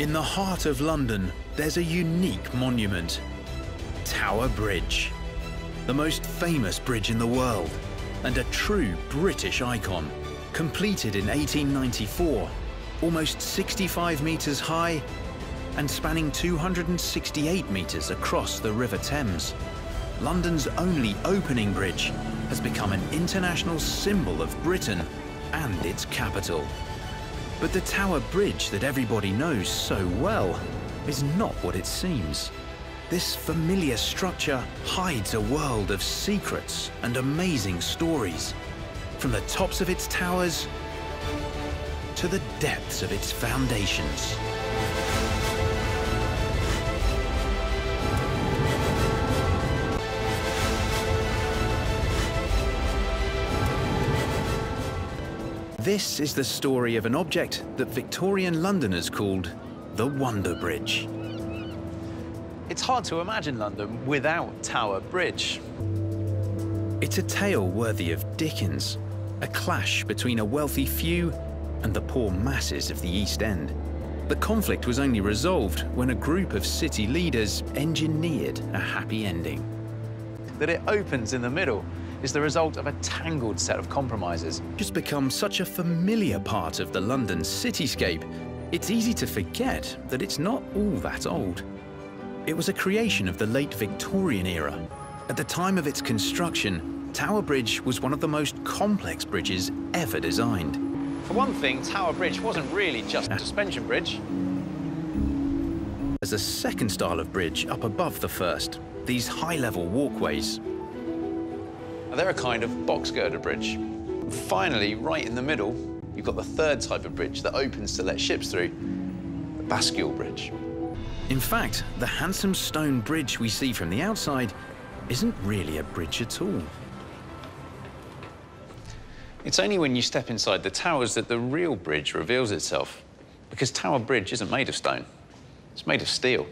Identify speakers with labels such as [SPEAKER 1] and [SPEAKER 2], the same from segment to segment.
[SPEAKER 1] In the heart of London, there's a unique monument, Tower Bridge, the most famous bridge in the world and a true British icon. Completed in 1894, almost 65 metres high and spanning 268 metres across the River Thames, London's only opening bridge has become an international symbol of Britain and its capital. But the Tower Bridge that everybody knows so well is not what it seems. This familiar structure hides a world of secrets and amazing stories, from the tops of its towers to the depths of its foundations. This is the story of an object that Victorian Londoners called the Wonder Bridge.
[SPEAKER 2] It's hard to imagine London without Tower Bridge.
[SPEAKER 1] It's a tale worthy of Dickens, a clash between a wealthy few and the poor masses of the East End. The conflict was only resolved when a group of city leaders engineered a happy ending.
[SPEAKER 2] That it opens in the middle is the result of a tangled set of compromises.
[SPEAKER 1] Just become such a familiar part of the London cityscape, it's easy to forget that it's not all that old. It was a creation of the late Victorian era. At the time of its construction, Tower Bridge was one of the most complex bridges ever designed.
[SPEAKER 2] For one thing, Tower Bridge wasn't really just a suspension bridge.
[SPEAKER 1] As a second style of bridge up above the first, these high-level walkways.
[SPEAKER 2] They're a kind of box girder bridge. And finally, right in the middle, you've got the third type of bridge that opens to let ships through, the Bascule Bridge.
[SPEAKER 1] In fact, the handsome stone bridge we see from the outside isn't really a bridge at all.
[SPEAKER 2] It's only when you step inside the towers that the real bridge reveals itself, because Tower Bridge isn't made of stone, it's made of steel.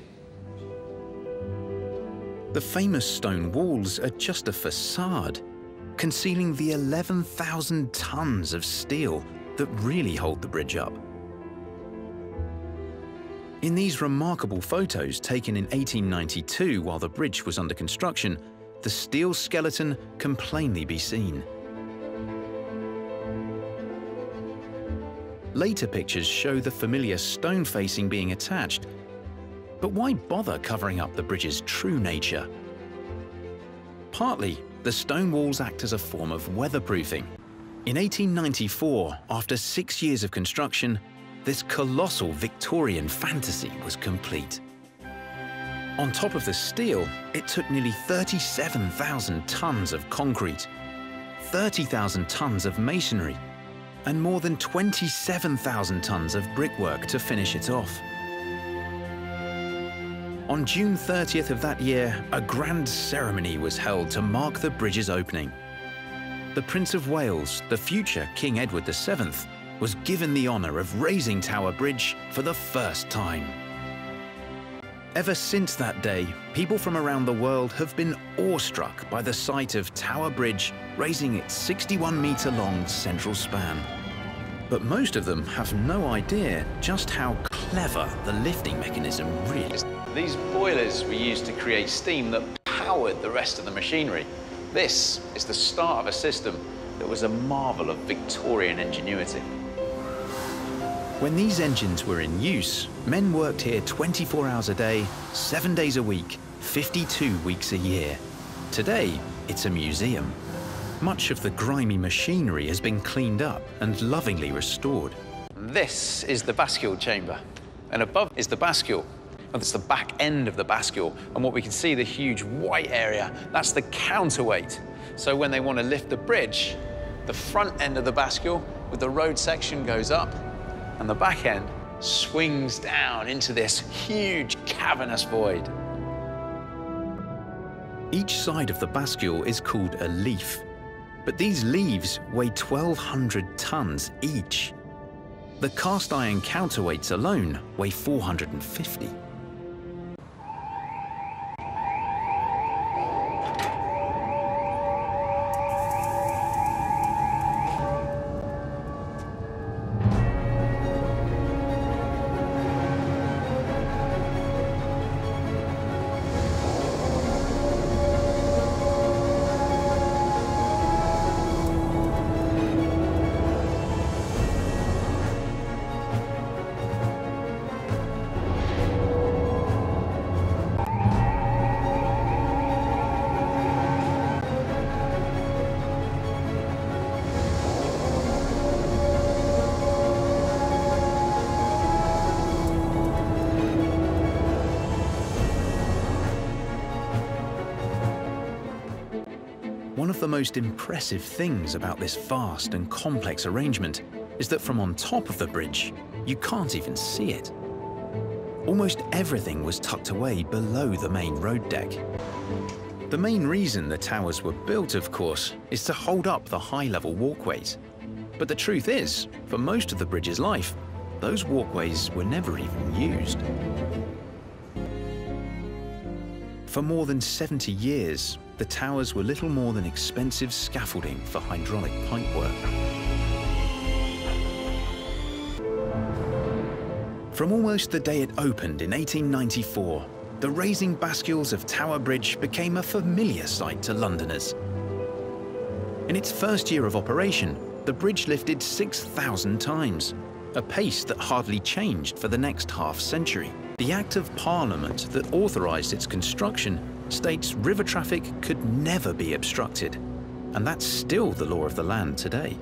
[SPEAKER 1] The famous stone walls are just a facade, concealing the 11,000 tons of steel that really hold the bridge up. In these remarkable photos taken in 1892 while the bridge was under construction, the steel skeleton can plainly be seen. Later pictures show the familiar stone facing being attached. But why bother covering up the bridge's true nature? Partly, the stone walls act as a form of weatherproofing. In 1894, after 6 years of construction, this colossal Victorian fantasy was complete. On top of the steel, it took nearly 37,000 tons of concrete, 30,000 tons of masonry, and more than 27,000 tons of brickwork to finish it off. On June 30th of that year, a grand ceremony was held to mark the bridge's opening. The Prince of Wales, the future King Edward VII, was given the honour of raising Tower Bridge for the first time. Ever since that day, people from around the world have been awestruck by the sight of Tower Bridge raising its 61-metre-long central span. But most of them have no idea just how clever the lifting mechanism really is.
[SPEAKER 2] These boilers were used to create steam that powered the rest of the machinery. This is the start of a system that was a marvel of Victorian ingenuity.
[SPEAKER 1] When these engines were in use, men worked here 24 hours a day, 7 days a week, 52 weeks a year. Today, it's a museum. Much of the grimy machinery has been cleaned up and lovingly restored.
[SPEAKER 2] This is the Bascule Chamber, and above is the Bascule. That's the back end of the Bascule, and what we can see, the huge white area, that's the counterweight. So when they want to lift the bridge, the front end of the Bascule with the road section goes up, and the back end swings down into this huge cavernous void.
[SPEAKER 1] Each side of the Bascule is called a leaf, but these leaves weigh 1,200 tons each. The cast iron counterweights alone weigh 450. of the most impressive things about this vast and complex arrangement is that from on top of the bridge, you can't even see it. Almost everything was tucked away below the main road deck. The main reason the towers were built, of course, is to hold up the high-level walkways. But the truth is, for most of the bridge's life, those walkways were never even used. For more than 70 years, the towers were little more than expensive scaffolding for hydraulic pipework. From almost the day it opened in 1894, the raising bascules of Tower Bridge became a familiar sight to Londoners. In its first year of operation, the bridge lifted 6,000 times, a pace that hardly changed for the next half-century. The Act of Parliament that authorised its construction states river traffic could never be obstructed, and that's still the law of the land today.